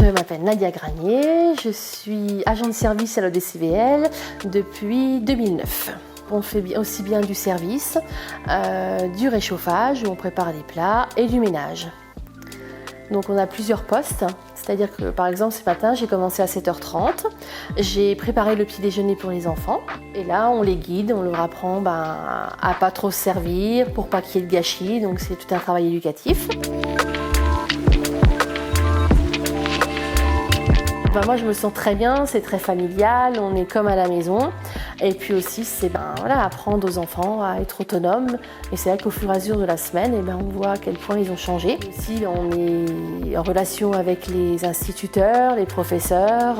Je m'appelle Nadia Granier, je suis agent de service à l'ODCVL depuis 2009. On fait aussi bien du service, du réchauffage où on prépare des plats et du ménage. Donc on a plusieurs postes, c'est-à-dire que par exemple ce matin j'ai commencé à 7h30, j'ai préparé le petit déjeuner pour les enfants et là on les guide, on leur apprend à pas trop se servir pour pas qu'il y ait de gâchis, donc c'est tout un travail éducatif. Moi je me sens très bien, c'est très familial, on est comme à la maison. Et puis aussi c'est apprendre aux enfants à être autonomes. Et c'est vrai qu'au fur et à mesure de la semaine, on voit à quel point ils ont changé. Aussi on est en relation avec les instituteurs, les professeurs.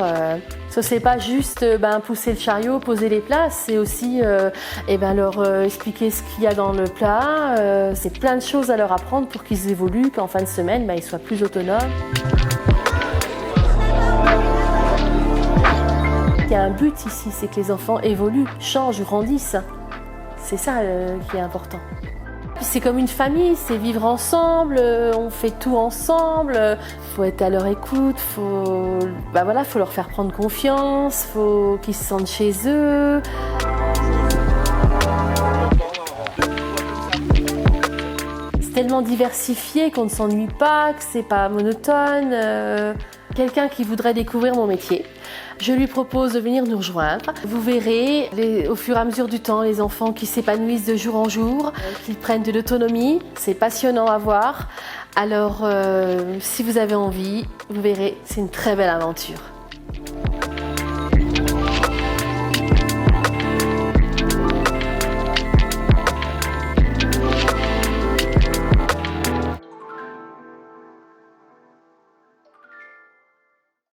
Ce n'est pas juste pousser le chariot, poser les plats, c'est aussi leur expliquer ce qu'il y a dans le plat. C'est plein de choses à leur apprendre pour qu'ils évoluent, qu'en fin de semaine ils soient plus autonomes. Il y a un but ici, c'est que les enfants évoluent, changent, grandissent. C'est ça qui est important. C'est comme une famille, c'est vivre ensemble, on fait tout ensemble. Il faut être à leur écoute, faut leur faire prendre confiance, faut qu'ils se sentent chez eux. C'est tellement diversifié qu'on ne s'ennuie pas, que c'est pas monotone. Quelqu'un qui voudrait découvrir mon métier, je lui propose de venir nous rejoindre. Vous verrez, au fur et à mesure du temps, les enfants qui s'épanouissent de jour en jour, qui prennent de l'autonomie. C'est passionnant à voir. Alors, si vous avez envie, vous verrez, c'est une très belle aventure.